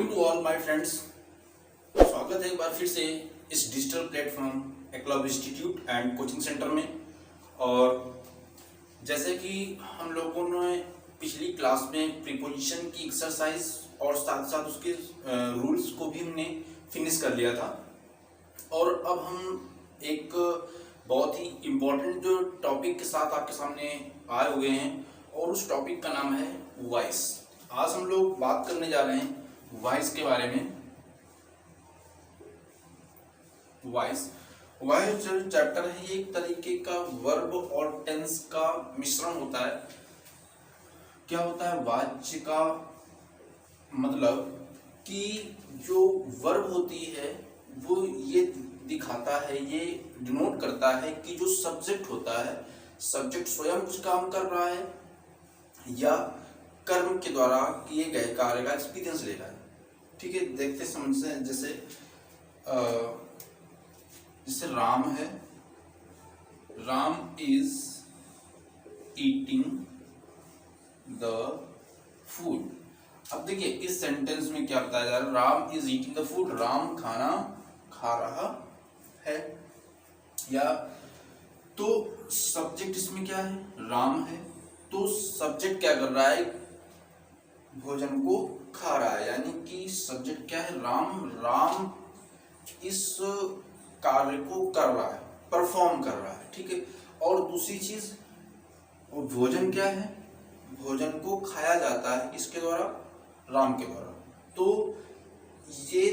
Morning to all my friends. स्वागत है एक बार फिर से इस digital platform Eklavya institute and coaching centre में। और जैसे कि हम लोगों ने पिछली क्लास में प्रीपोजिशन की एक्सरसाइज और साथ साथ उसके रूल्स को भी हमने फिनिश कर लिया था। और अब हम एक बहुत ही इम्पोर्टेंट जो टॉपिक के साथ आपके सामने आए हुए हैं और उस टॉपिक का नाम है वॉइस। आज हम लोग बात करने जा रहे हैं वॉइस के बारे में। वॉइस जो चैप्टर है ये एक तरीके का वर्ब और टेंस का मिश्रण होता है। क्या होता है वाच्य का मतलब कि जो वर्ब होती है वो ये दिखाता है, ये डिनोट करता है कि जो सब्जेक्ट होता है, सब्जेक्ट स्वयं कुछ काम कर रहा है या कर्म के द्वारा किए गए कार्य का एक्सपीरियंस ले रहा है। ठीक है, देखते समझते हैं। जैसे राम है, Ram is eating the food. अब देखिए इस सेंटेंस में क्या बताया जा रहा है, Ram is eating the food, Ram खाना खा रहा है। या तो सब्जेक्ट इसमें क्या है, राम है, तो सब्जेक्ट क्या कर रहा है, भोजन को खा रहा है, यानी कि सब्जेक्ट क्या है, राम। राम इस कार्य को कर रहा है, परफॉर्म कर रहा है। ठीक है, और दूसरी चीज वो भोजन क्या है, भोजन को खाया जाता है किसके द्वारा, राम के द्वारा। तो ये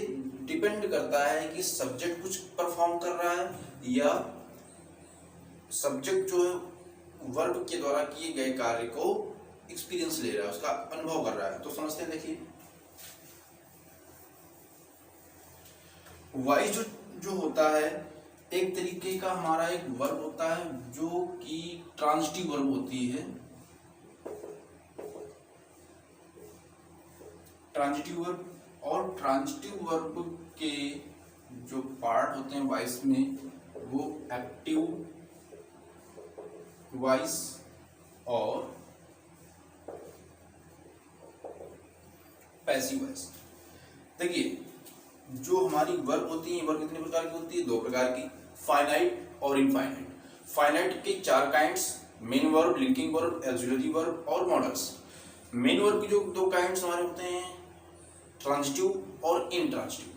डिपेंड करता है कि सब्जेक्ट कुछ परफॉर्म कर रहा है या सब्जेक्ट जो है वर्ब के द्वारा किए गए कार्य को एक्सपीरियंस ले रहा है, उसका अनुभव कर रहा है। तो समझते हैं, देखिए वॉइस जो होता है एक तरीके का हमारा एक वर्ब होता है जो कि ट्रांजिटिव वर्ब होती है। ट्रांजिटिव वर्ब, और ट्रांजिटिव वर्ब के जो पार्ट होते हैं वॉइस में वो एक्टिव वॉइस और पैसिव वॉइस। देखिए जो हमारी वर्ब होती है, वर्ब कितने प्रकार की होती है, दो प्रकार की, फाइनाइट और इनफाइनाइट। फाइनाइट के चार kinds, main verb, linking verb, auxiliary verb और मॉडल्स। मेन वर्ब के जो दो काइंड्स हमारे होते हैं, ट्रांजिटिव और इनट्रांजिटिव।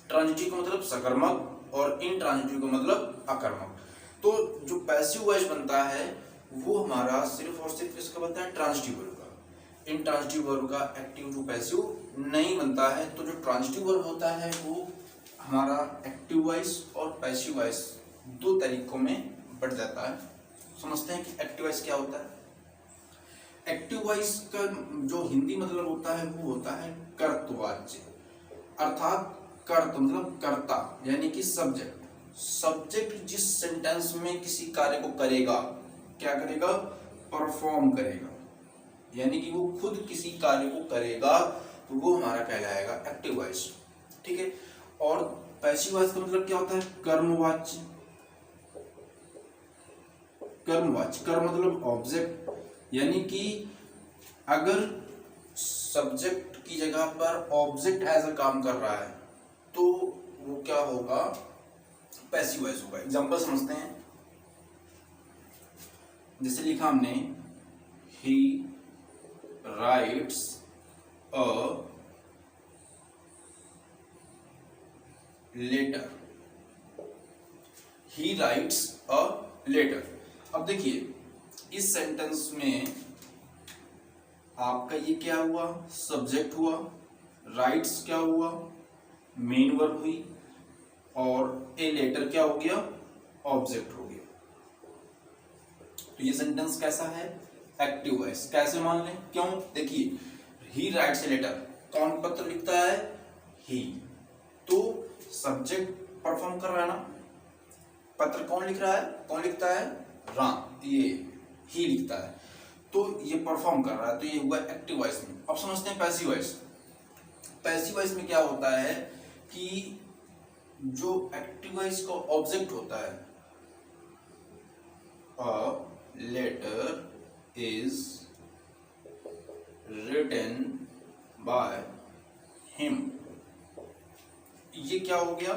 ट्रांजिटिव का मतलब सकर्मक और इनट्रांजिटिव का मतलब अकर्मक। तो जो पैसिव वॉइस बनता है वो हमारा सिर्फ और सिर्फ इसका बनता है ट्रांजिटिव वर्ब का। इनट्रांजिटिव वर्ब का एक्टिव टू पैसिव नहीं बनता है। तो जो ट्रांजिटिव वर्ब होता है वो हमारा एक्टिव वॉइस और पैसिव वॉइस दो तरीकों में बढ़ जाता है। समझते हैं कि एक्टिव वॉइस क्या होता है। एक्टिव वॉइस का जो हिंदी मतलब होता है वो होता है कर्तवाच्य, अर्थात कर्त मतलब कर्ता, यानी कि सब्जेक्ट। सब्जेक्ट जिस सेंटेंस में किसी कार्य को करेगा, क्या करेगा, परफॉर्म करेगा, यानी कि वो खुद किसी कार्य को करेगा, तो वो हमारा कहलाएगा एक्टिव वॉइस। ठीक है, और पैसिव वॉइस का मतलब क्या होता है, कर्मवाच्य। कर्मवाच्य, कर्म मतलब ऑब्जेक्ट, यानी कि अगर सब्जेक्ट की जगह पर ऑब्जेक्ट एज अ काम कर रहा है तो वो क्या होगा, पैसिव वॉइस होगा। एग्जांपल समझते हैं। जैसे लिखा हमने, he writes a letter. He writes a letter. अब देखिए इस सेंटेंस में आपका ये क्या हुआ, सब्जेक्ट हुआ, राइट्स क्या हुआ, मेन वर्ब हुई, और ए लेटर क्या हो गया, ऑब्जेक्ट हो गया। तो ये सेंटेंस कैसा है, एक्टिव वॉइस। कैसे मान लें, क्यों, देखिए ही राइट्स ए लेटर, कौन पत्र लिखता है, ही। तो सब्जेक्ट परफॉर्म कर रहा है ना, पत्र कौन लिख रहा है, कौन लिखता है, राम, ये ही लिखता है, तो ये परफॉर्म कर रहा है, तो ये हुआ एक्टिव वॉइस में। अब समझते हैं पैसिव वॉइस। पैसिव वॉइस में क्या होता है कि जो एक्टिव वॉइस का ऑब्जेक्ट होता है, a letter is written by him. ये क्या हो गया,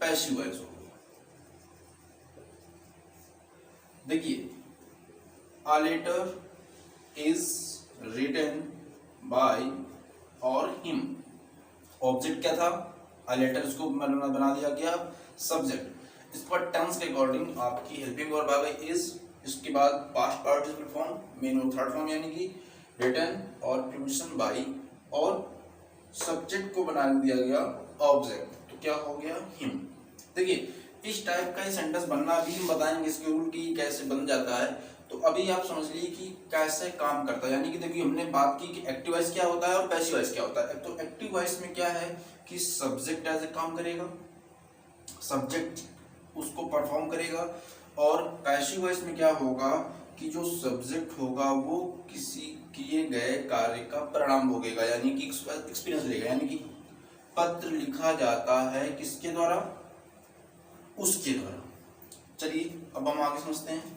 पैसिव वॉइस हो गया। देखिए, a letter is written by और हिम, ऑब्जेक्ट क्या था, अ लेटर, इसको बना दिया गया सब्जेक्ट। इस पर टेंस के अकॉर्डिंग आपकी हेल्पिंग वर्ब आ गई इज, इसके बाद पास्ट पार्टिसिपल फॉर्म, मेन और थर्ड फॉर्म यानी कि रिटन और प्रीपोजिशन बाय, और सब्जेक्ट को बना दिया गया ऑब्जेक्ट, तो क्या हो गया, हिम। देखिए, इस टाइप का सेंटेंस बनना भी हम बताएंगे, इसके रूल की कैसे बन जाता है। तो अभी आप समझ लीजिए कि कैसे काम करता है। यानी कि देखिए, हमने बात की कि एक्टिव वॉइस क्या होता है और पैसिव वॉइस क्या होता है। तो एक्टिव वॉइस में क्या है कि सब्जेक्ट एज ए काम करेगा, सब्जेक्ट उसको परफॉर्म करेगा, और पैसिव वॉइस में क्या होगा कि जो सब्जेक्ट होगा वो किसी किए गए कार्य का परिणाम भोगेगा, यानी कि एक्सपीरियंस लेगा। यानी कि पत्र लिखा जाता है किसके द्वारा, उसके द्वारा। चलिए अब हम आगे समझते हैं।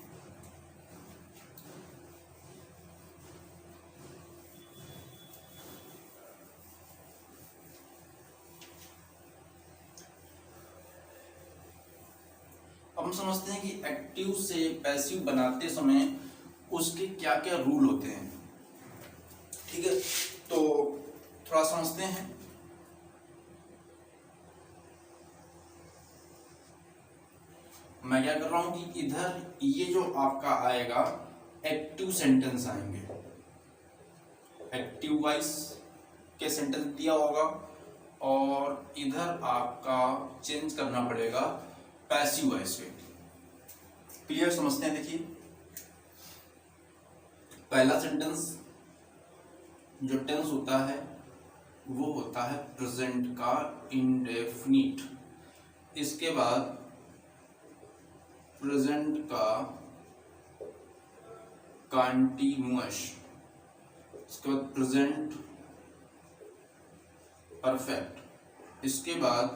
अब हम समझते हैं कि एक्टिव से पैसिव बनाते समय उसके क्या क्या रूल होते हैं। ठीक है, तो थोड़ा समझते हैं। मैं क्या कर रहा हूं कि इधर ये जो आपका आएगा एक्टिव सेंटेंस आएंगे, एक्टिव वॉइस के सेंटेंस दिया होगा, और इधर आपका चेंज करना पड़ेगा पैसिव वॉइस में। क्लियर, समझते हैं। देखिए, पहला सेंटेंस जो टेंस होता है वो होता है प्रेजेंट का इंडेफिनिट, इसके बाद प्रेजेंट का कंटीन्यूअस, इसके बाद प्रेजेंट परफेक्ट, इसके बाद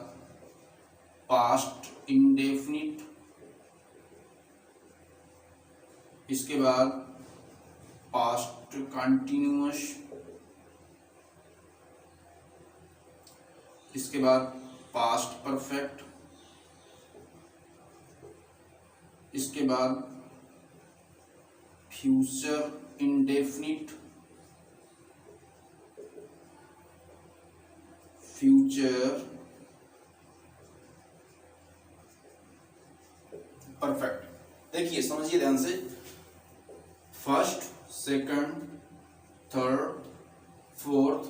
पास्ट इंडेफिनिट, इसके बाद पास्ट कंटीन्यूअस, इसके बाद पास्ट परफेक्ट, इसके बाद फ्यूचर इंडेफिनिट, फ्यूचर परफेक्ट। देखिए, समझिए ध्यान से, first, second, third, fourth,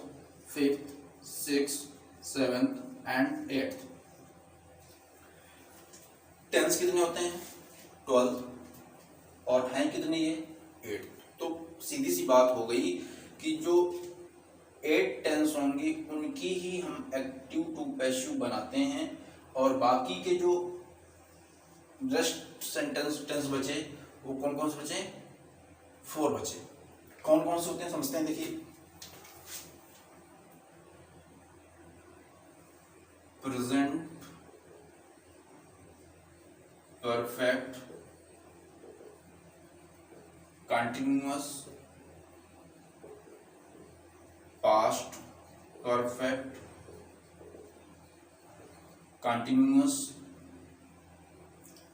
fifth, sixth, seventh and eighth. Tense कितने होते हैं, 12, और हैं कितने ये, 8। तो सीधी सी बात हो गई कि जो 8 टेंस होंगी उनकी ही हम एक्टिव टू पैसिव बनाते हैं, और बाकी के जो रेस्ट सेंटेंस टेंस बचे वो कौन कौन से बचे, 4 बचे। कौन कौन से होते हैं समझते हैं। देखिए, present perfect, continuous, past perfect, continuous,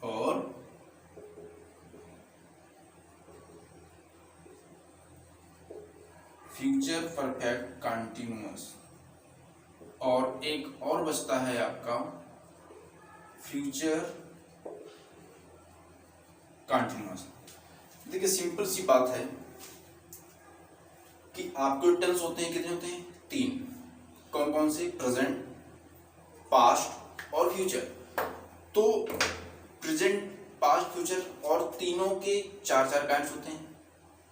और फ्यूचर परफेक्ट कंटिन्यूअस, और एक और बचता है आपका फ्यूचर कंटिन्यूअस। देखिए, सिंपल सी बात है कि आपके टेंस होते हैं, कितने होते हैं, 3। कौन कौन से, प्रेजेंट, पास्ट और फ्यूचर। तो प्रेजेंट, पास्ट, फ्यूचर, और तीनों के 4 काइंड्स होते हैं,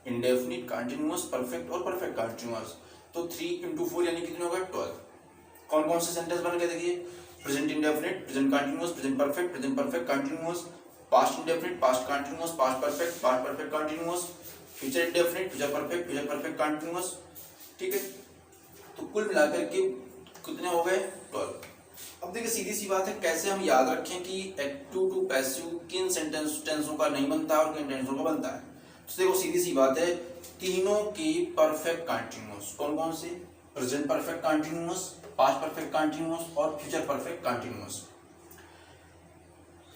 इंडेफिनिट, कंटिन्यूअस, परफेक्ट और परफेक्ट कंटिन्यूअस। तो 3 × 4 यानी कितने हो गए, 12। कौन कौन से सेंटेंस बन गए, देखिए, present indefinite, present continuous, present perfect continuous, past indefinite, past continuous, past perfect continuous, future indefinite, future perfect continuous. ठीक है, तो कुल मिलाकर के कितने हो गए, 12। अब देखिए, सीधी सी बात है, कैसे हम याद रखें कि एक्टिव टू पैसिव किन टेंसों का नहीं बनता और किन टेंसों का बनता है। तो देखो, सीधी सी बात है, तीनों की परफेक्ट कंटिन्यूअस। कौन कौन से, present perfect continuous, past perfect continuous और फ्यूचर परफेक्ट कंटिन्यूअस।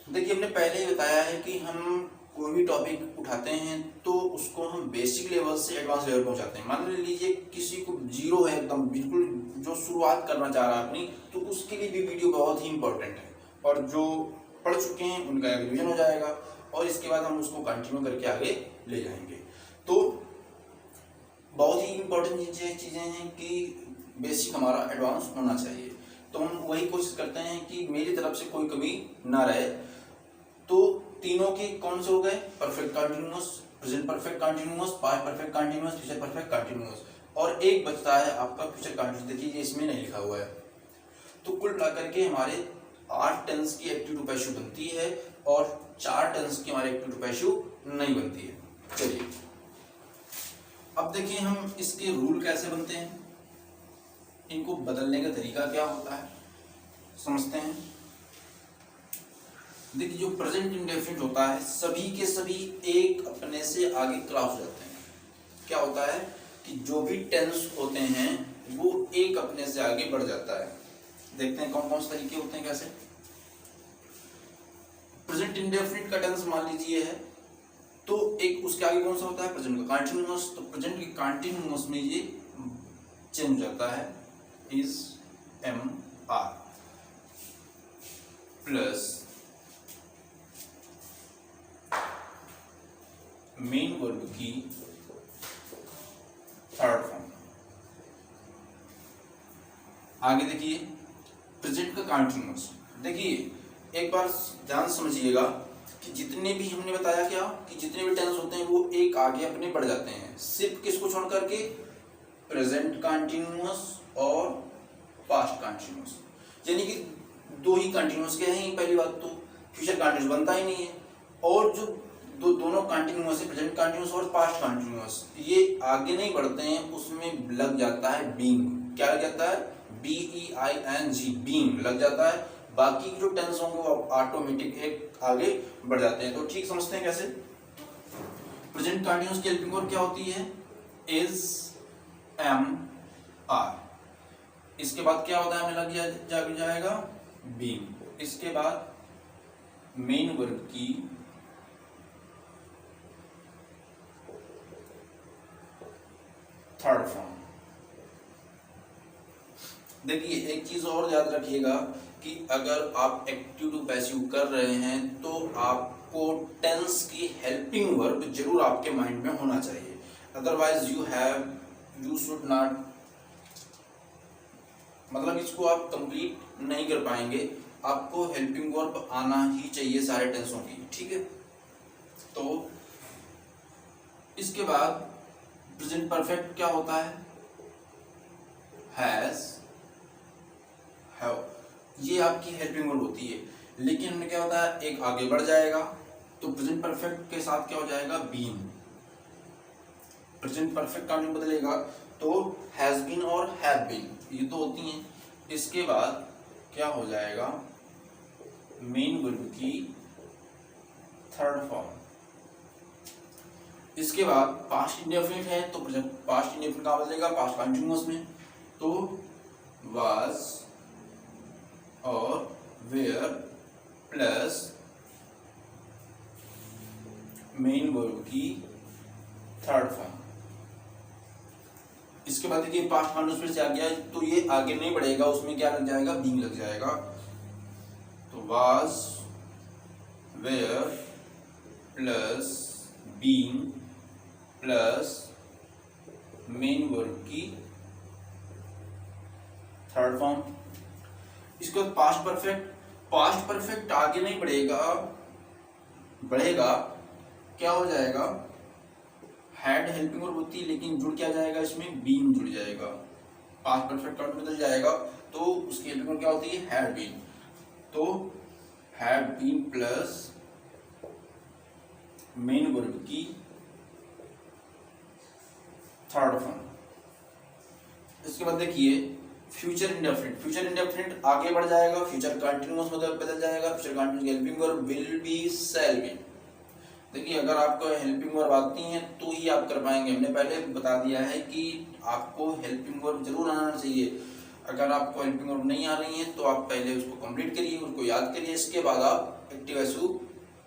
देखिए हमने पहले ही बताया है कि हम कोई भी टॉपिक उठाते हैं तो उसको हम बेसिक लेवल से एडवांस लेवल पहुंचाते हैं। मान लीजिए किसी को जीरो है एकदम बिल्कुल, जो शुरुआत करना चाह रहा है अपनी, तो उसके लिए भी वीडियो बहुत ही इंपॉर्टेंट है, और जो पढ़ चुके हैं उनका रिवीजन हो जाएगा और इसके बाद हम उसको कंटिन्यू करके आगे ले जाएंगे। तो बहुत ही इंपॉर्टेंट चीज़ें हैं कि बेसिक हमारा एडवांस होना चाहिए। तो हम वही कोशिश करते हैं कि मेरी तरफ से कोई कमी ना रहे। तो तीनों के कौन से हो गए? Perfect continuous, present perfect continuous, past perfect continuous, future perfect continuous, और एक बचता है आपका फ्यूचर कंटिन्यूअस। देखिए इसमें नहीं लिखा हुआ है। तो कुल मिलाकर के हमारे 8 टेंस की एक्टिव टू पैसिव बनती है और 4 टेंस की हमारे एक्टिव टू पैसिव नहीं बनती है। चलिए अब देखिए हम इसके रूल कैसे बनते हैं, इनको बदलने का तरीका क्या होता है समझते हैं। देखिए जो प्रेजेंट इंडेफिनिट होता है सभी के सभी एक अपने से आगे क्रॉस हो जाते हैं। क्या होता है कि जो भी टेंस होते हैं वो एक अपने से आगे बढ़ जाता है। देखते हैं कौन कौन से तरीके होते हैं कैसे। प्रेजेंट इंडेफिनिट का टेंस मान लीजिए है तो एक उसके आगे कौन सा होता है? प्रेजेंट का कंटिन्यूअस। तो प्रेजेंट के कंटिन्यूअस में ये चेंज हो जाता है is am are plus main verb की थर्ड फॉर्म। आगे देखिए प्रेजेंट का कंटिन्यूअस। देखिए एक बार ध्यान समझिएगा कि जितने भी हमने बताया क्या कि जितने भी टेंस होते हैं वो एक आगे अपने बढ़ जाते हैं, सिर्फ किसको छोड़ करके? प्रेजेंट कंटिन्यूअस और पास्ट कंटिन्यूअस। यानी कि दो ही कंटिन्यूअस के हैं। पहली बात तो फ्यूचर कंटिन्यूअस बनता ही नहीं है, और जो दोनों कंटिन्यूअस है प्रेजेंट कंटिन्यूअस और पास्ट कंटिन्यूअस, ये आगे नहीं बढ़ते हैं, उसमें लग जाता है बीइंग। क्या लग जाता है? BEING, बीइंग लग जाता है। बाकी जो टेंस होंगे वो ऑटोमेटिक एक आगे बढ़ जाते हैं। तो ठीक समझते हैं कैसे। प्रेजेंट कंटिन्यूअस की हेल्पिंग वर्ब क्या होती है? Is am are. इसके बाद क्या होता है? हमें लग जाएगा बीइंग। इसके बाद मेन वर्ब की थर्ड फॉर्म। देखिए एक चीज और याद रखिएगा कि अगर आप एक्टिव टू पैसिव कर रहे हैं तो आपको टेंस की हेल्पिंग वर्ब जरूर आपके माइंड में होना चाहिए, अदरवाइज यू शुड नॉट, मतलब इसको आप कंप्लीट नहीं कर पाएंगे। आपको हेल्पिंग वर्ब आना ही चाहिए सारे टेंसों की, ठीक है। तो इसके बाद प्रेजेंट परफेक्ट क्या होता है? हैज, हैव, ये आपकी हेल्पिंग वर्ब होती है। लेकिन हमने क्या होता है? एक आगे बढ़ जाएगा तो प्रेजेंट परफेक्ट के साथ क्या हो जाएगा? बीन। प्रेजेंट परफेक्ट का नहीं बदलेगा तो हैज बीन और हैव बीन ये तो होती हैं। इसके बाद क्या हो जाएगा? मेन वर्ब की थर्ड फॉर्म। इसके बाद पास्ट इंडेफिनिट है तो पास्ट इंडेफिनिट का बदलेगा पास्ट कंटिन्यूअस में, तो वाज और वेयर प्लस मेन वर्ब की थर्ड फॉर्म। इसके बाद देखिए पास्ट कंटिन्यूअस से आ गया तो ये आगे नहीं बढ़ेगा, उसमें क्या लग जाएगा? बीइंग लग जाएगा। तो was were plus being plus main verb की थर्ड फॉर्म। इसके बाद पास्ट परफेक्ट। पास्ट परफेक्ट आगे नहीं बढ़ेगा क्या हो जाएगा? हैड हेल्पिंग वर्ब होती है लेकिन जुड़ क्या जाएगा? इसमें बीइंग जुड़ जाएगा। पास्ट परफेक्ट का बदल जाएगा तो उसकी हेल्पिंग वर्ब क्या होती है? Had been. तो had been plus main verb की थर्ड फॉर्म। इसके बाद देखिए फ्यूचर इंडेफिनिट। फ्यूचर इंडेफिनिट आगे बढ़ जाएगा, फ्यूचर कंटिन्यूअस बदल जाएगा। Future continuous helping verb will be, shall be. देखिए अगर आपको हेल्पिंग वर्ब आती हैं तो ही आप कर पाएंगे। हमने पहले बता दिया है कि आपको हेल्पिंग वर्ब जरूर आना चाहिए। अगर आपको हेल्पिंग वर्ब नहीं आ रही है तो आप पहले उसको कंप्लीट करिए, उसको याद करिए, इसके बाद आप एक्टिव एसयू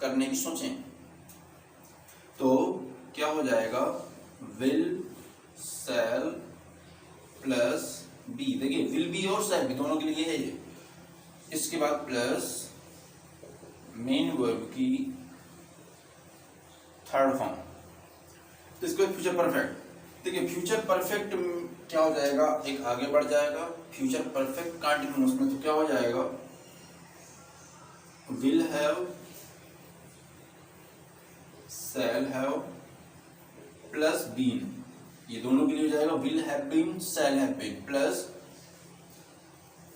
करने की सोचें। तो क्या हो जाएगा, विल शैल प्लस बी, देखिए विल बी और शैल बी दोनों के लिए है ये, इसके बाद प्लस मेन वर्ब की थर्ड फॉर्म, तो इसको फ्यूचर परफेक्ट। देखिए फ्यूचर परफेक्ट क्या हो जाएगा, एक आगे बढ़ जाएगा, फ्यूचर परफेक्ट कंटिन्यूअस में तो क्या हो जाएगा, will have shall have plus been, ये दोनों के लिए हो जाएगा will have been shall have been plus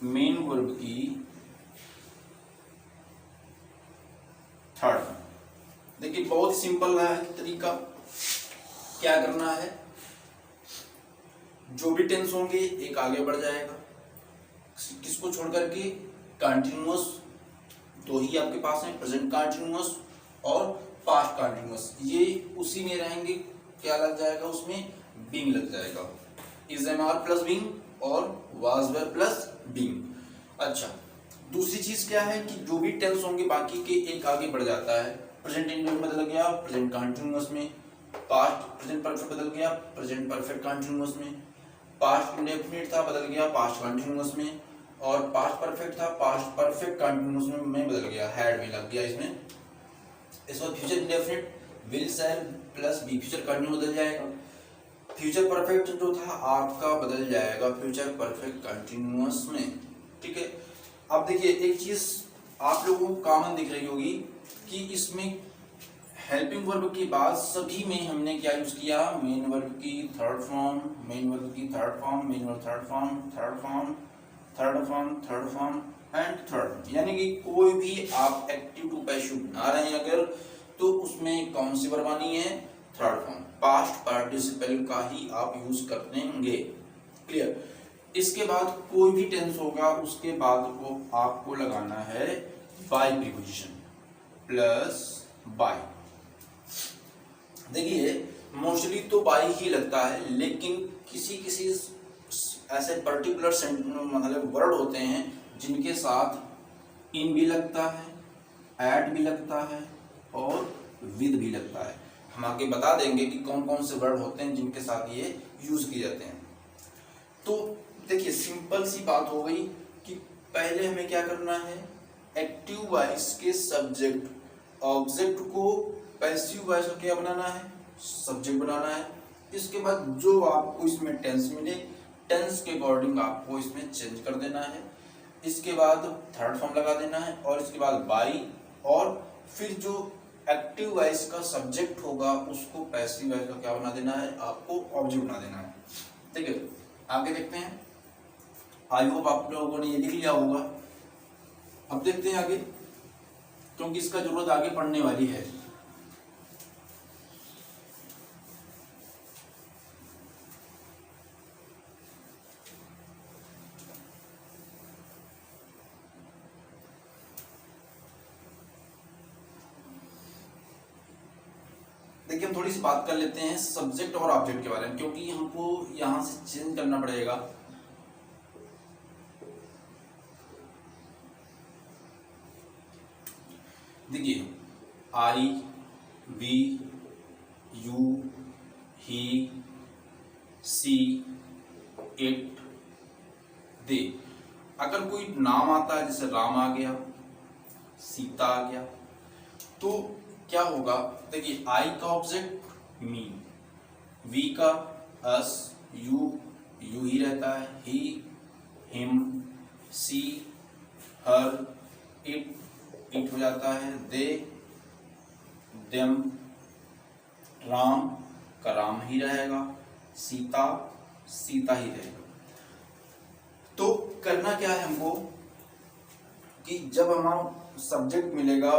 main verb की थर्ड। देखिए बहुत सिंपल है तरीका, क्या करना है, जो भी टेंस होंगे एक आगे बढ़ जाएगा, किसको छोड़ करके, कंटिन्यूअस दो ही आपके पास है, प्रेजेंट कंटिन्यूअस और पास्ट कंटिन्यूअस, ये उसी में रहेंगे, क्या लग जाएगा उसमें, बीइंग लग जाएगा, is am are plus being और वाज वेयर प्लस बीइंग। अच्छा दूसरी चीज क्या है कि जो भी टेंस होंगे बाकी के एक आगे बढ़ जाता है, प्रेजेंट इंडेफिनिट बदल गया प्रेजेंट कंटिन्यूअस में, पास्ट प्रेजेंट परफेक्ट बदल गया प्रेजेंट परफेक्ट कंटिन्यूअस में, पास्ट इंडेफिनिट था बदल गया पास्ट कंटिन्यूअस में, और पास्ट परफेक्ट था पास्ट परफेक्ट कंटिन्यूअस में बदल गया, हैड में लग गया इसमें। इस बार future indefinite will shall plus be future continue बदल जाएगा, फ्यूचर परफेक्ट जो था आपका बदल जाएगा फ्यूचर परफेक्ट कंटिन्यूअस में, ठीक है। अब देखिए एक चीज आप लोगों को कॉमन दिख रही होगी कि इसमें हेल्पिंग वर्ब के बाद सभी में हमने क्या यूज किया, मेन वर्ब की थर्ड फॉर्म, मेन वर्ब की third form, main verb third form, third form, third form, third form and third, यानी कि कोई भी आप एक्टिव टू पैसिव बना रहे हैं अगर, तो उसमें कौन सी वर्ब आनी है, थर्ड फॉर्म, पास्ट पार्टिसिपल का ही आप यूज करेंगे, क्लियर। इसके बाद कोई भी टेंस होगा उसके बाद को आपको लगाना है बाय प्रीपोजिशन प्लस बाय। देखिए मोस्टली तो बाय ही लगता है, लेकिन किसी किसी ऐसे पर्टिकुलर मतलब वर्ड होते हैं जिनके साथ इन भी लगता है, एट भी लगता है और विद भी लगता है। हम आगे बता देंगे कि कौन कौन से वर्ड होते हैं जिनके साथ ये यूज किए जाते हैं। तो देखिए सिंपल सी बात हो गई कि पहले हमें क्या करना है, एक्टिव वॉइस के सब्जेक्ट ऑब्जेक्ट को पैसिव वॉइस को क्या बनाना है, सब्जेक्ट बनाना है। इसके बाद जो आपको इसमें टेंस मिले टेंस के अकॉर्डिंग आपको इसमें चेंज कर देना है, इसके बाद थर्ड फॉर्म लगा देना है और इसके बाद बाई, और फिर जो एक्टिव वॉइस का सब्जेक्ट होगा उसको पैसिव वॉइस का क्या बना देना है, आपको ऑब्जेक्ट बना देना है, ठीक है। आगे देखते हैं, आई होप आप लोगों ने ये लिख लिया होगा। अब देखते हैं आगे, क्योंकि इसका जरूरत आगे पढ़ने वाली है। देखिए हम थोड़ी सी बात कर लेते हैं सब्जेक्ट और ऑब्जेक्ट के बारे में, क्योंकि हमको यहां से चेंज करना पड़ेगा। देखिए I, we, you, he, she, it, they. अगर कोई नाम आता है जैसे राम आ गया, सीता आ गया, तो क्या होगा, देखिए आई का ऑब्जेक्ट मी, वी का अस, यू ही रहता है, ही, हिम, सी, हर, इट हो जाता है, दे, देम, राम का राम ही रहेगा, सीता ही रहेगा। तो करना क्या है हमको कि जब हमारा सब्जेक्ट मिलेगा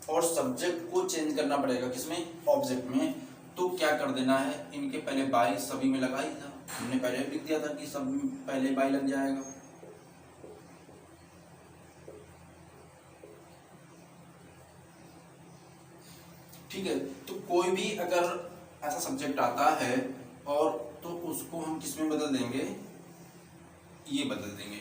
और सब्जेक्ट को चेंज करना पड़ेगा किसमें, ऑब्जेक्ट में, तो क्या कर देना है, इनके पहले बाई सभी में लगा ही था, हमने पहले लिख दिया था कि सब में पहले बाई लग जाएगा। ठीक है, तो कोई भी अगर ऐसा सब्जेक्ट आता है और तो उसको हम किस में बदल देंगे, ये बदल देंगे।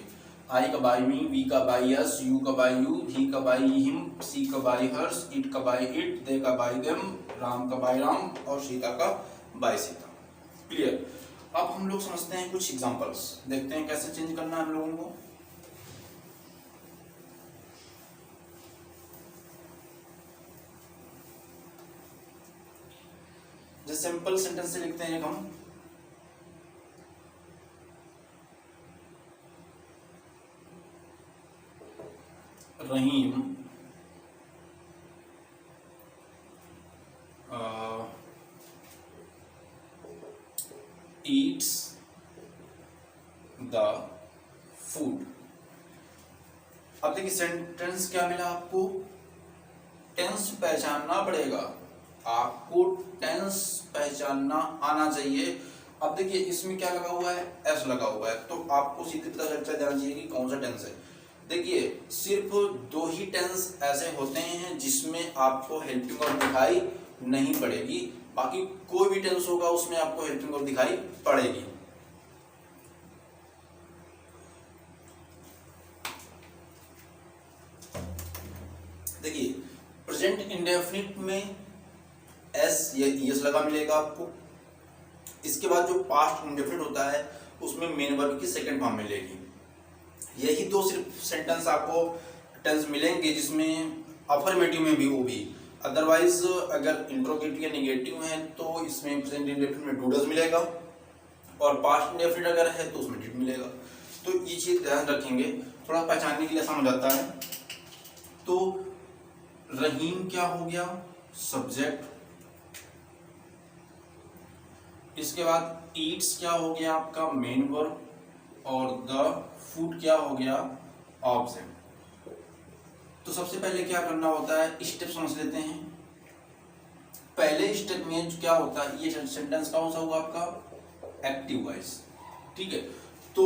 आई का बाई मी, वी का बाई अस, यू का बाई यू, ही का बाई हिम, सी का बाई हर्ष, इट का बाई इट, दे का बाई देम, राम का बाई राम और सीता का बाई सीता। क्लियर। अब हम लोग समझते हैं कुछ एग्जांपल्स, देखते हैं कैसे चेंज करना है हम लोगों को। जैसे सिंपल सेंटेंस से लिखते हैं एक हम, रहीम eats the food। अब देखिए सेंटेंस क्या मिला आपको, टेंस पहचानना पड़ेगा, आपको टेंस पहचानना आना चाहिए। अब देखिए इसमें क्या लगा हुआ है, एस लगा हुआ है, तो आपको सीधे पता चल जाना चाहिए कि कौन सा टेंस है। देखिए सिर्फ दो ही टेंस ऐसे होते हैं जिसमें आपको हेल्पिंग वर्ब दिखाई नहीं पड़ेगी, बाकी कोई भी टेंस होगा उसमें आपको हेल्पिंग वर्ब दिखाई पड़ेगी। देखिए प्रेजेंट इंडेफिनिट में एस या ईएस लगा मिलेगा आपको। इसके बाद जो पास्ट इंडेफिनिट होता है उसमें मेन वर्ब की सेकंड फॉर्म मिलेगी। यही दो सिर्फ सेंटेंस आपको टेंस मिलेंगे जिसमें अफर्मेटिव में भी वो भी, अदरवाइज अगर इंट्रोगेटिव या नेगेटिव है तो इसमें प्रेजेंट इंडेफिनिट में डू डज मिलेगा और पास्ट इंडेफिनिट अगर है तो उसमें डिड मिलेगा। तो ये चीज ध्यान रखेंगे, थोड़ा पहचानने के लिए आसान हो जाता है। तो रहीम क्या हो गया, सब्जेक्ट। इसके बाद ईट्स क्या हो गया आपका मेन वर्ब और द फूड क्या हो गया ऑब्जेक्ट। तो सबसे पहले क्या करना होता है, स्टेप समझ लेते हैं। पहले स्टेप में क्या होता है, ये सेंटेंस कौन सा हुआ आपका एक्टिव वॉइस, ठीक है। तो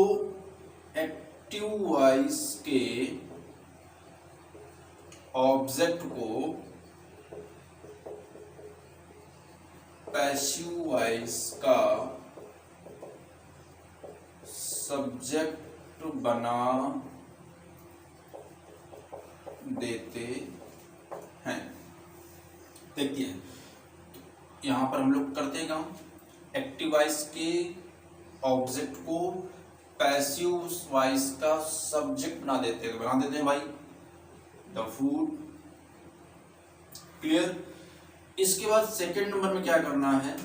एक्टिव वॉइस के ऑब्जेक्ट को पैसिव वॉइस का सब्जेक्ट बना देते हैं। देखिए यहां पर हम लोग करते हैं काम, एक्टिव वॉइस के ऑब्जेक्ट को पैसिव वॉइस का सब्जेक्ट बना देते हैं भाई द फूड। क्लियर। इसके बाद सेकंड नंबर में क्या करना है,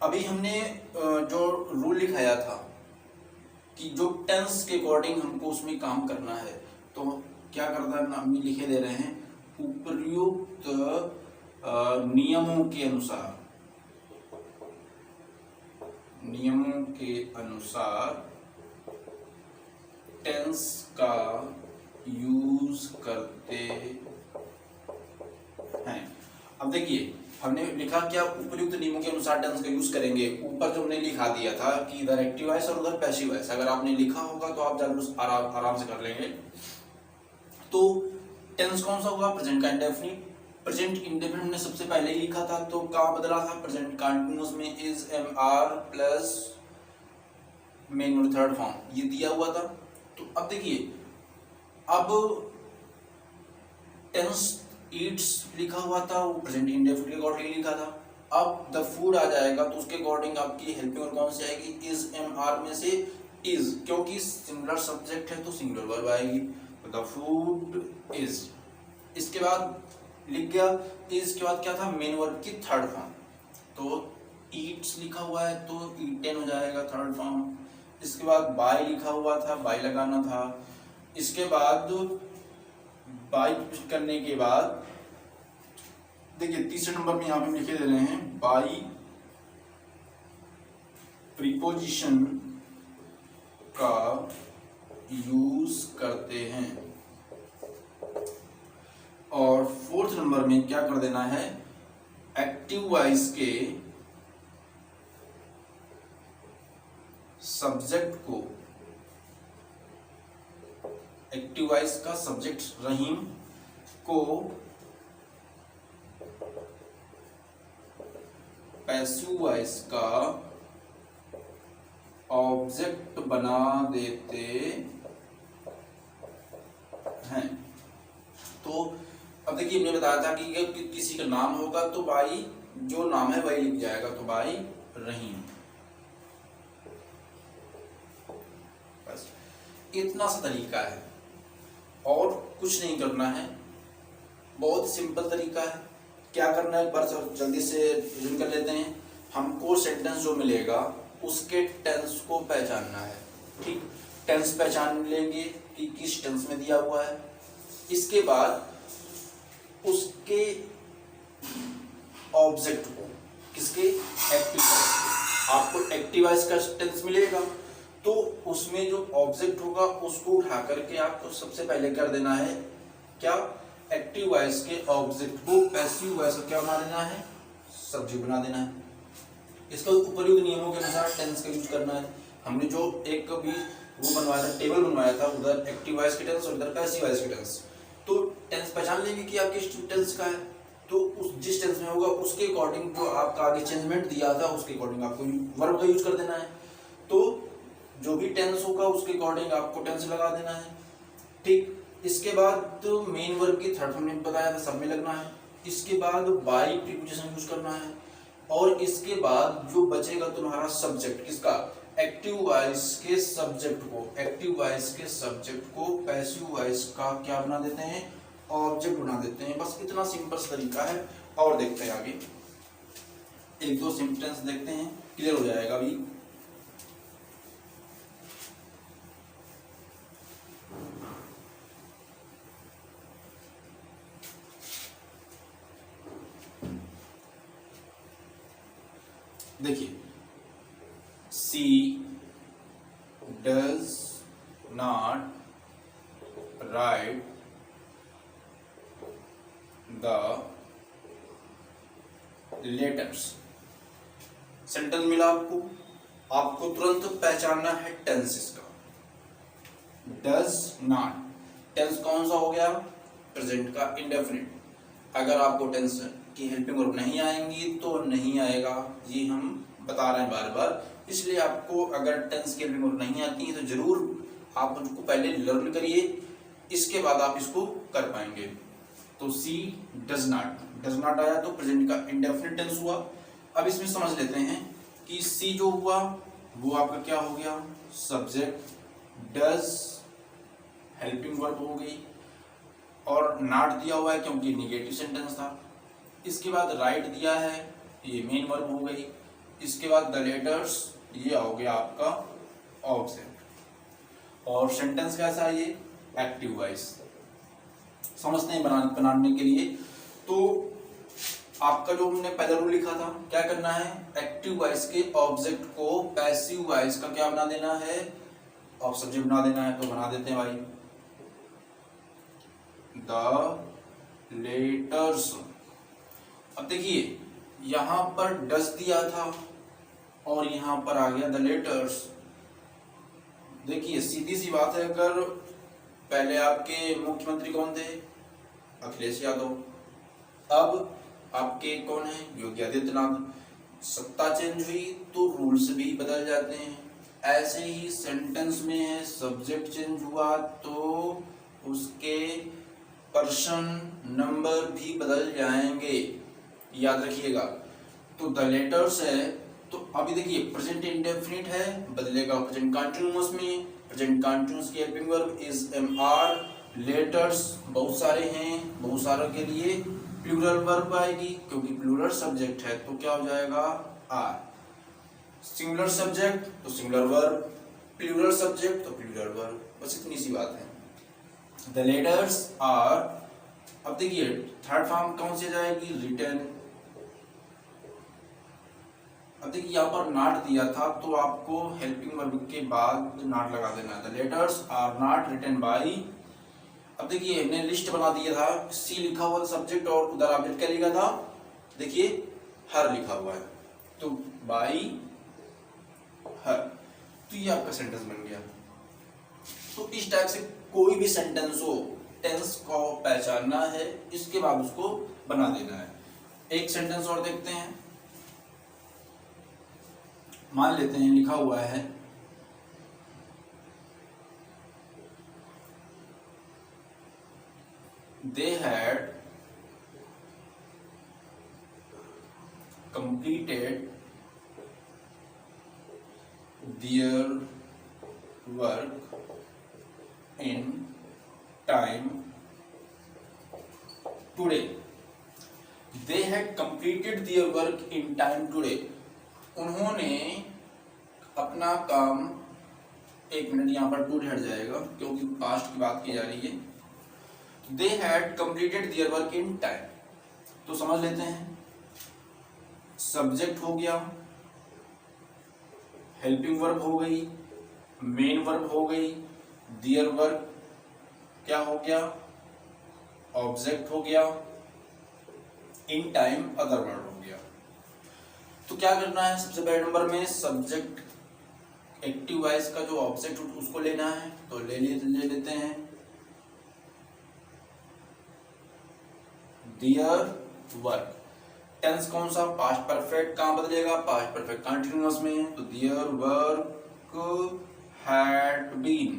अभी हमने जो रूल लिखाया था कि जो टेंस के अकॉर्डिंग हमको उसमें काम करना है, तो क्या करना है हम लिखे दे रहे हैं, उपर्युक्त नियमों के अनुसार टेंस का यूज करते हैं। अब देखिए हमने लिखा क्या, उपयुक्त नियमों के अनुसार टेंस का यूज करेंगे। ऊपर जो हमने लिखा दिया था कि इधर एक्टिव वॉइस और उधर पैसिव वॉइस, अगर आपने लिखा होगा तो आप जरूर आराम से कर लेंगे। तो टेंस कौन सा हुआ, प्रेजेंट का इंडेफिनिट। प्रेजेंट इंडेफिनिट ने सबसे पहले ही लिखा था, तो कहाँ बदला था, प्रेजेंट कंटिन्यूअस में is am are plus main third form ये दिया हुआ था। तो अब देखिए अब टेंस ईट्स लिखा हुआ था, वो प्रेजेंट इंडेफिनिट के अकॉर्डिंग लिखा था। अब द फूड आ जाएगा तो उसके अकॉर्डिंग आपकी हेल्पिंग वर्ब कौन सी आएगी, इज एम आर में से इज, क्योंकि सिंगुलर सब्जेक्ट है तो सिंगुलर वर्ब आएगी, द फूड इज। इसके बाद लिख गया, इज के बाद क्या था, मेन वर्ब की थर्ड फॉर्म, तो ईट्स लिखा हुआ है तो ईटेन हो जाएगा थर्ड फॉर्म। इसके बाद बाय लिखा हुआ था, बाय लगाना था। इसके बाद बाय करने के बाद देखिए तीसरे नंबर में यहां पे लिखे दे रहे हैं, बाय प्रीपोजिशन का यूज करते हैं। और फोर्थ नंबर में क्या कर देना है, एक्टिव वॉइस के सब्जेक्ट को, एक्टिव वॉइस का सब्जेक्ट रहीम को पैसिव वॉइस का ऑब्जेक्ट बना देते हैं। तो अब देखिए हमने बताया था कि किसी का नाम होगा तो भाई जो नाम है वही लिख जाएगा, तो भाई रहीम। बस इतना सा तरीका है और कुछ नहीं करना है, बहुत सिंपल तरीका है। क्या करना है एक बार जल्दी से रिवीजन कर लेते हैं। हमको सेंटेंस जो मिलेगा उसके टेंस को पहचानना है, ठीक। टेंस पहचान लेंगे कि किस टेंस में दिया हुआ है। इसके बाद उसके ऑब्जेक्ट को, किसके, एक्टिव वॉइस के। आपको एक्टिव वॉइस का टेंस मिलेगा तो उसमें जो ऑब्जेक्ट होगा उसको उठा करके आपको सबसे पहले कर देना है क्या, एक्टिव वॉइस के ऑब्जेक्ट को पैसिव वॉइस का क्या बना देना है, सब्जेक्ट बना देना है। इसका उपयुक्त नियमों के अनुसार टेंस का यूज करना है। हमने जो एक भी वो बनवाया था, टेबल बनवाया था, उधर एक्टिव वॉइस के टेंस और उधर पैसिव वॉइस के टेंस। तो टेंस पहचान लेंगे कि आप किस टेंस का है, तो उस जिस टेंस में होगा उसके अकॉर्डिंग जो आपका आगे चेंजमेंट दिया था उसके अकॉर्डिंग आपको वर्ब का यूज कर देना है। तो जो भी टेंस होगा उसके अकॉर्डिंग आपको टेंस लगा देना है, ठीक। इसके बाद तो मेन वर्ब की थर्ड हमने बताया था, सब में लगना है। इसके बाद बाई प्रीपोजिशन यूज करना है और इसके बाद जो बचेगा तुम्हारा सब्जेक्ट, किसका, एक्टिव वॉइस के सब्जेक्ट को, एक्टिव वॉइस के सब्जेक्ट को पैसिव वॉइस का क्या बना देते हैं, ऑब्जेक्ट बना देते हैं। बस इतना सिंपल तरीका है। और देखते हैं आगे, एक दो सेंटेंस देखते हैं, क्लियर हो जाएगा अभी। देखिए, she does not write the letters. Sentence मिला आपको तुरंत पहचानना है टेंस इसका। डज नॉट, टेंस कौन सा हो गया, प्रेजेंट का इंडेफिनिट। अगर आपको टेंस की हेल्पिंग वर्ब नहीं आएंगी तो नहीं आएगा, ये हम बता रहे हैं बार बार। इसलिए आपको अगर टेंस की हेल्पिंग वर्ब नहीं आती है तो जरूर आप उनको पहले लर्न करिए, इसके बाद आप इसको कर पाएंगे। तो सी डज नॉट आया तो प्रेजेंट का इंडेफिनिट टेंस हुआ। अब इसमें समझ लेते हैं कि सी जो हुआ वो आपका क्या हो गया, सब्जेक्ट, डज हेल्पिंग वर्ब हो गई और नॉट दिया हुआ है क्योंकि निगेटिव सेंटेंस था। इसके बाद राइट दिया है, ये मेन वर्ब हो गई। इसके बाद द लेटर्स, ये हो गया आपका ऑब्जेक्ट। और सेंटेंस कैसा है, ये एक्टिव वॉइस। समझते हैं बनाने के लिए। तो आपका जो हमने पहला रूल लिखा था, क्या करना है, एक्टिव वॉइस के ऑब्जेक्ट को पैसिव वॉइस का क्या बना देना है, और सब्जेक्ट बना देना है। तो बना देते हैं भाई, द लेटर्स। अब देखिए यहां पर डज दिया था और यहां पर आ गया द लेटर्स। देखिए सीधी सी बात है, अगर पहले आपके मुख्यमंत्री कौन थे, अखिलेश यादव, अब आपके कौन है, योगी आदित्यनाथ। सत्ता चेंज हुई तो रूल्स भी बदल जाते हैं। ऐसे ही सेंटेंस में है, सब्जेक्ट चेंज हुआ तो उसके पर्सन नंबर भी बदल जाएंगे, याद रखिएगा। तो द लेटर्स है, तो अभी देखिए प्रेजेंट इंडेफिनिट है, बदलेगा प्रेजेंट कंटीन्यूअस में। प्रेजेंट कंटीन्यूअस की helping verb is am are. Letters बहुत सारे हैं, बहुत सारों के लिए प्लूरल वर्ब आएगी क्योंकि प्लूरल सब्जेक्ट है तो क्या हो जाएगा, आर। सिंगुलर सब्जेक्ट तो सिंगुलर वर्ब, प्लूरल सब्जेक्ट तो प्लूरल वर्ब। बस इतनी सी बात है। द लेटर्स आर, अब देखिए थर्ड फॉर्म कौन सी जाएगी, रिटन। अब देखिए यहाँ पर नॉट दिया था तो आपको हेल्पिंग वर्ब के बाद नॉट लगा देना है। The letters are not written by. अब देखिए हमने लिस्ट बना दिया था, सी लिखा हुआ सब्जेक्ट और उधर ऑब्जेक्ट क्या लिखा था, देखिए हर लिखा हुआ है, तो बाई हर। तो ये आपका सेंटेंस बन गया। तो इस टाइप से कोई भी सेंटेंस हो, टेंस को पहचानना है, इसके बाद उसको बना देना है। एक सेंटेंस और देखते हैं। मान लेते हैं लिखा हुआ है they had completed their work in time today. They had completed their work in time today. उन्होंने अपना काम, एक मिनट यहाँ पर टू हट जाएगा क्योंकि पास्ट की बात की जा रही है। They had completed their work in time. तो समझ लेते हैं, सब्जेक्ट हो गया, हेल्पिंग वर्ब हो गई, मेन वर्ब हो गई, देयर वर्क क्या हो गया, ऑब्जेक्ट हो गया, इन टाइम अदर वर्ड हो गया। तो क्या करना है, सबसे पहले नंबर में सब्जेक्ट एक्टिव वॉइस का जो ऑब्जेक्ट उसको लेना है, तो ले लेते हैं देयर वर्क। टेंस कौन सा, पास्ट परफेक्ट, कहाँ बदलेगा, पास्ट परफेक्ट कंटिन्यूअस में, तो their work had been.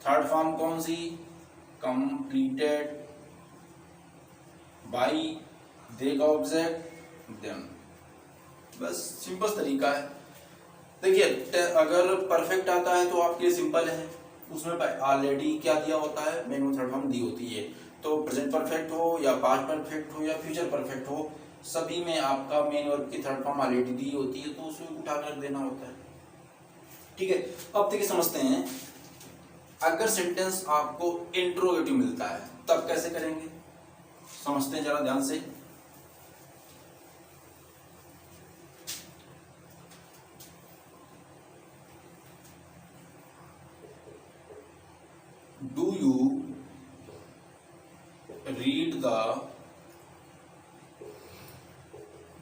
Third form कौन सी, कंप्लीटेड बाय, दे का ऑब्जेक्ट देम। बस सिंपल तरीका है। देखिए अगर परफेक्ट आता है तो आपके लिए सिंपल है, उसमें ऑलरेडी क्या दिया होता है, मेन और थर्ड फॉर्म दी होती है। तो प्रेजेंट परफेक्ट हो या पास्ट परफेक्ट हो या फ्यूचर परफेक्ट हो, सभी में आपका मेन वर्ब की थर्ड फॉर्म ऑलरेडी दी होती है, तो उसमें उठा कर देना होता है। ठीक है, अब देखिए समझते हैं, अगर सेंटेंस आपको इंट्रोगेटिव मिलता है तब कैसे करेंगे, समझते हैं जरा ध्यान से। Do you read the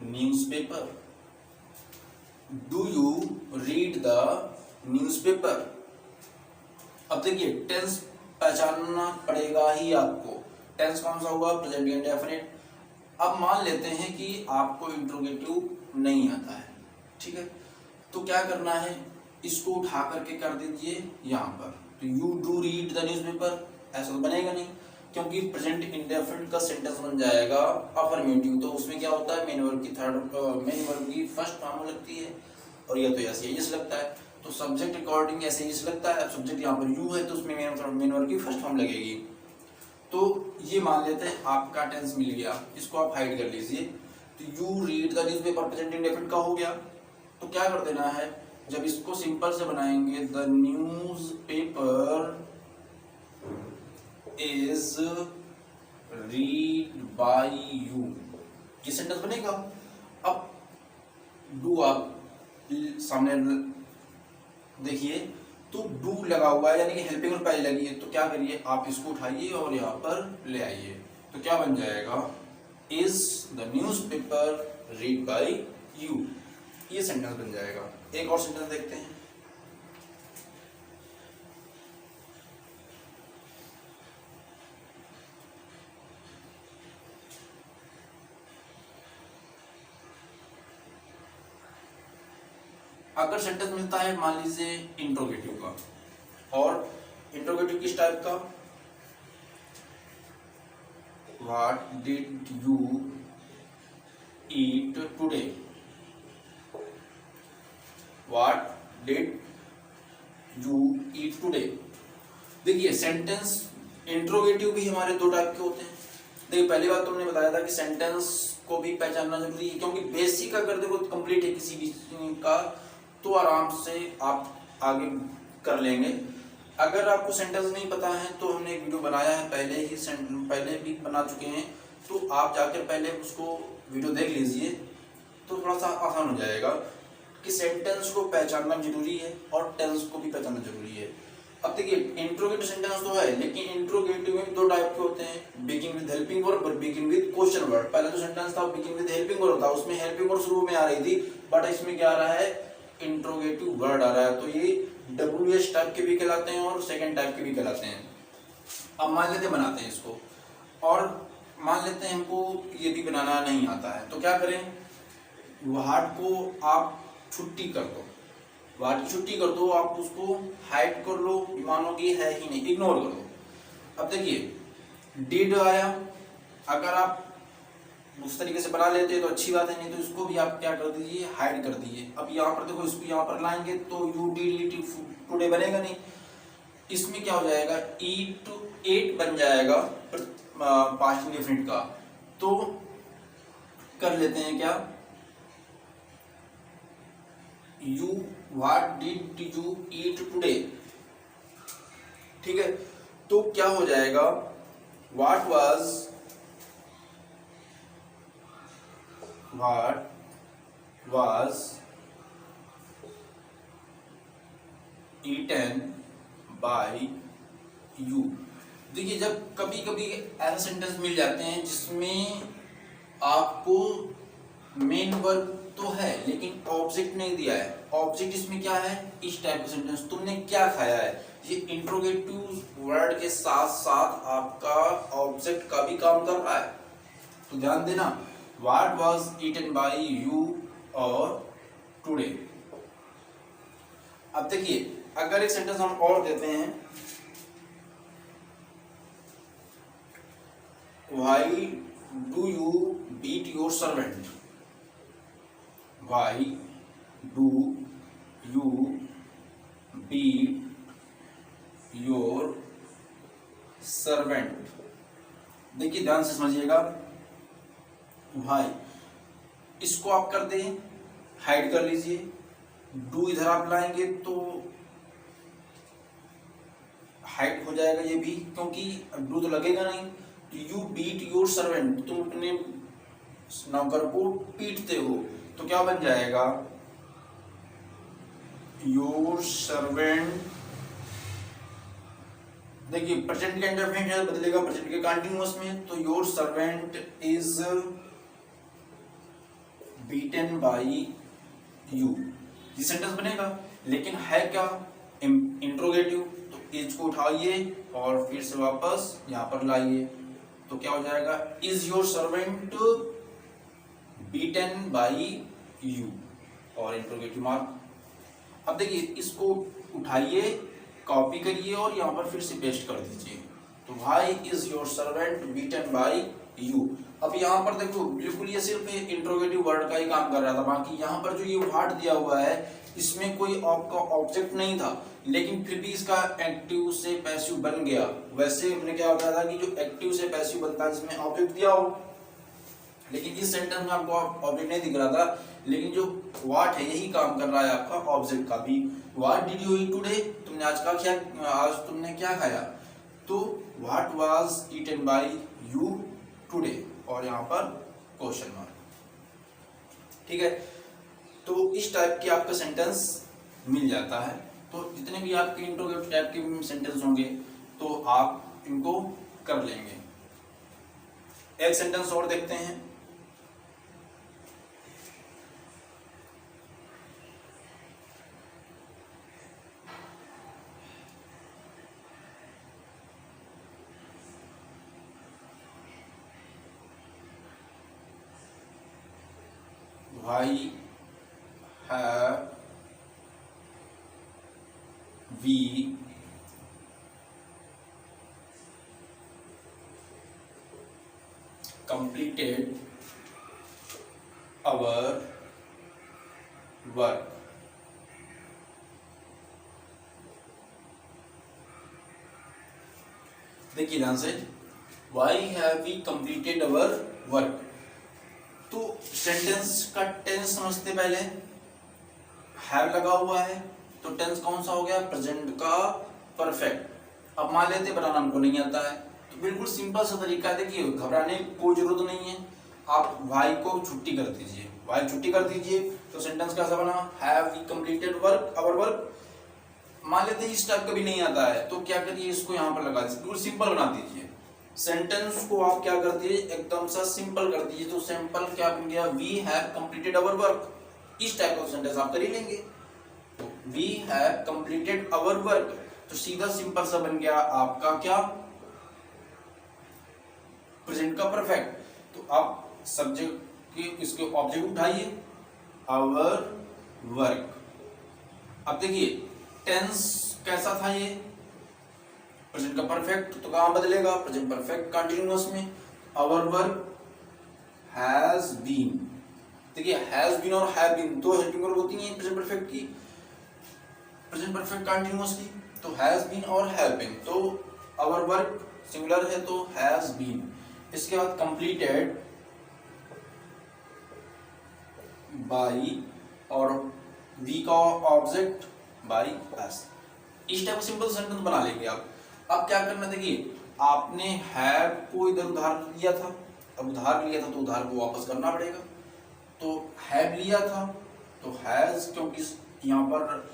newspaper? Do you read the newspaper? अब देखिए टेंस पहचानना पड़ेगा ही आपको। टेंस कौन सा हुआ, प्रेजेंट इंडेफिनिट। अब मान लेते हैं कि आपको इंट्रोगेटिव नहीं आता है, ठीक है, तो क्या करना है, इसको उठा करके कर दीजिए यहाँ पर, तो you do read the newspaper, ऐसा तो बनेगा नहीं, क्योंकि प्रेजेंट इंडेफिनिट का सेंटेंस बन जाएगा अफर्मेटिव, तो उसमें क्या होता है, मेन वर्ब की फर्स्ट फॉर्म लगती है, और यह तो ऐसे ही लगता है, तो सब्जेक्ट अकॉर्डिंग ऐसे ही लगता है। अब सब्जेक्ट यहाँ पर यू है तो उसमें मेन वर्ब की फर्स्ट फॉर्म लगेगी। तो ये मान लेते हैं आपका टेंस मिल गया, इसको आप हाइड कर लीजिए, तो you read the newspaper present indefinite का हो गया। तो क्या कर देना है, जब इसको सिंपल से बनाएंगे, the newspaper is read by you, ये सेंटेंस बनेगा। अब डू आप सामने देखिए, तो डू लगा हुआ है, यानी कि हेल्पिंग वर्ब पहले लगी है, तो क्या करिए, आप इसको उठाइए और यहाँ पर ले आइए, तो क्या बन जाएगा, is the newspaper read by you, ये सेंटेंस बन जाएगा। एक और सेंटेंस देखते हैं, अगर सेंटेंस मिलता है मान लीजिए इंट्रोगेटिव का, और इंट्रोगेटिव किस टाइप का, what did you eat today, what did you eat today. देखिए सेंटेंस इंट्रोगेटिव भी हमारे दो टाइप के होते हैं। देखिए पहली बात तुमने बताया था कि सेंटेंस को भी पहचानना जरूरी है, क्योंकि बेसिक अगर देखो कंप्लीट है किसी भी का तो आराम से आप आगे कर लेंगे। अगर आपको सेंटेंस नहीं पता है तो हमने एक वीडियो बनाया है, पहले भी बना चुके हैं, तो आप जाकर पहले उसको वीडियो देख लीजिए, तो थोड़ा सा आसान हो जाएगा कि सेंटेंस को पहचानना जरूरी है और टेंस को भी पहचानना जरूरी है। अब देखिए इंट्रोगेटिव सेंटेंस तो है, लेकिन इंट्रोगेटिव में दो टाइप के होते हैं, बिगिन विद हेल्पिंग वर्ब और बिगिन विद क्वेश्चन वर्ड। पहले जो सेंटेंस था बिगिन विद हेल्पिंग वर्ब था, उसमें हेल्पिंग वर्ब शुरू में आ रही थी, बट इसमें क्या आ रहा है, इंट्रोगेटिव वर्ड आ रहा है, तो ये WH टाइप के भी कहलाते हैं और सेकंड टाइप के भी कहलाते हैं। अब मान लेते बनाते हैं इसको, और मान लेते हैं हमको ये भी बनाना नहीं आता है, तो क्या करें, वर्ड को आप छुट्टी कर दो, वाट की छुट्टी कर दो, आप उसको हाइड कर लो, मानो कि है ही नहीं, इग्नोर कर दो। अब देखिए डिड आया, अगर आप उस तरीके से बना लेते तो अच्छी बात है, नहीं तो इसको भी आप क्या कर दीजिए, हाइड कर दीजिए। अब यहाँ पर देखो, इसको यहाँ पर लाएंगे तो यू डिड इट टुडे बनेगा नहीं, इसमें क्या हो जाएगा, ईट एट बन जाएगा पास्ट इंडेफिनिट का। तो कर लेते हैं क्या, you what did you eat today, ठीक है। तो क्या हो जाएगा, what was eaten by you. देखिए जब कभी कभी ऐसे सेंटेंस मिल जाते हैं जिसमें आपको मेन वर्ब तो है लेकिन ऑब्जेक्ट नहीं दिया है, ऑब्जेक्ट इसमें क्या है, इस टाइप का सेंटेंस, तुमने क्या खाया है, ये इंट्रोगेटिव वर्ड के साथ साथ आपका ऑब्जेक्ट का भी काम कर रहा है, तो ध्यान देना। What was eaten by you और टुडे। अब देखिए अगर एक सेंटेंस हम और देते हैं, why do you beat your servant, why do you beat your servant. देखिए ध्यान से समझिएगा, व्हाई इसको आप कर दें, हाइड कर लीजिए, डू इधर आप लाएंगे तो हाइड हो जाएगा ये भी, क्योंकि डू तो लगेगा नहीं। यू बीट योर सर्वेंट, तुम अपने नौकर को पीटते हो, तो क्या बन जाएगा, योर सर्वेंट। देखिए प्रेजेंट के इंडेफिनिट बदलेगा प्रेजेंट के कंटीन्यूअस में, तो your servant is beaten by you, ये सेंटेंस बनेगा। लेकिन है क्या, इंट्रोगेटिव, तो इज को उठाइए और फिर से वापस यहां पर लाइए, तो क्या हो जाएगा, is your servant beaten by you और इंट्रोगेटिव मार्क। अब देखिए इसको उठाइए, कॉपी करिए और यहाँ पर फिर से पेस्ट कर दीजिए, तो why is your servant beaten by you. अब यहाँ पर देखो बिल्कुल ये सिर्फ इंट्रोगेटिव वर्ड का ही काम कर रहा था, बाकी यहाँ पर जो ये व्हाट दिया हुआ है इसमें कोई आपका ऑब्जेक्ट नहीं था, लेकिन फिर भी इसका एक्टिव से पैसिव बन गया। वैसे हमने क्या बताया था कि जो एक्टिव से पैसिव बनता है जिसमें ऑब्जेक्ट दिया हो, लेकिन इस सेंटेंस में आपको ऑब्जेक्ट नहीं दिख रहा था, लेकिन जो व्हाट है यही काम कर रहा है आपका ऑब्जेक्ट का भी। What did you eat today, तुमने आज तुमने क्या खाया, तो what was eaten by you today और यहाँ पर क्वेश्चन मार्क, ठीक है। तो इस टाइप के आपका सेंटेंस मिल जाता है। तो जितने भी आपके इंट्रोगेटिव टाइप के सेंटेंस होंगे तो आप इनको कर लेंगे। एक सेंटेंस और देखते हैं, why have we completed our work? देखिए ध्यान से, why have we completed our work, तो सेंटेंस का टेंस समझते पहले। हैव लगा हुआ है तो टेंस कौन सा हो गया, प्रेजेंट का परफेक्ट। अब मान लेते बनाना हमको नहीं आता है, तो बिल्कुल सिंपल सा तरीका है, देखिए घबराने की कोई जरूरत नहीं है, आप वाई को छुट्टी कर दीजिए, वाई छुट्टी कर दीजिए, तो सेंटेंस कैसा बना, have we completed work our work. मान लेते इस टाइप का भी नहीं आता है तो क्या करिए, इसको यहाँ पर लगा दीजिए, बिल्कुल सिंपल बना दीजिए। सेंटेंस को आप क्या कर दिए, एकदम सा सिंपल कर दीजिए, तो सिंपल क्या बन गया, we have completed our work. इस टाइप का सेंटेंस आप कर ही लेंगे, तो we have completed our work, तो सीधा सिंपल सा बन गया आपका क्या, प्रेजेंट का परफेक्ट। तो आप सब्जेक्ट के इसके ऑब्जेक्ट उठाइए, आवर वर्क, अब देखिए टेंस कैसा था ये, प्रेजेंट का परफेक्ट, तो कहाँ बदलेगा, प्रेजेंट परफेक्ट कंटिन्यूअस में, आवर वर्क हैज बीन। देखिए हैज बीन और हैव बीन दो हेल्पिंग वर्ब होती हैं प्रेजेंट परफेक्ट की, प्रेजेंट परफेक्ट कंटिन्यूअस की, तो हैज बीन और हैव बीन, तो आवर वर्क सिंगुलर है तो हैज बीन। इसके बाद कंप्लीटेड बाई और वी का ऑब्जेक्ट बाई अस, इस टाइप का सिंपल सेंटेंस बना लेंगे आप। अब क्या करना, देखिए आपने हैव को इधर उधार लिया था, अब उधार लिया था तो उधार को वापस करना पड़ेगा, तो हैव लिया था तो हैज, क्योंकि यहाँ पर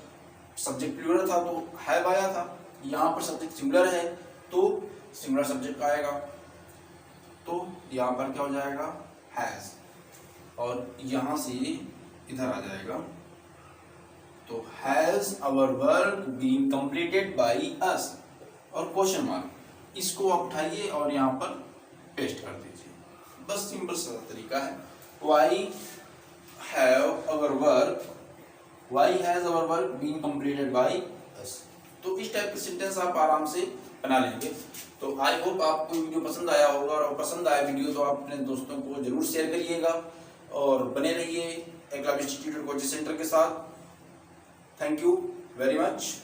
सब्जेक्ट प्लूरल था तो हैव आया था, यहाँ पर सब्जेक्ट सिंगुलर है तो सिंगुलर सब्जेक्ट आएगा, तो यहाँ पर क्या हो जाएगा हैज, और यहाँ से इधर आ जाएगा, तो has our work been completed by us, और क्वेश्चन मार्क, इसको आप उठाइए और यहाँ पर पेस्ट कर दीजिए, बस सिंपल सा तरीका है। Why have our work, why has our work been completed by us, तो इस टाइप के सेंटेंस आप आराम से बना लेंगे। तो आई होप आपको वीडियो पसंद आया होगा, और पसंद आया वीडियो तो आप अपने दोस्तों को जरूर शेयर करिएगा, और बने रहिए एकलव्य इंस्टीट्यूट कोचिंग सेंटर के साथ। Thank you very much.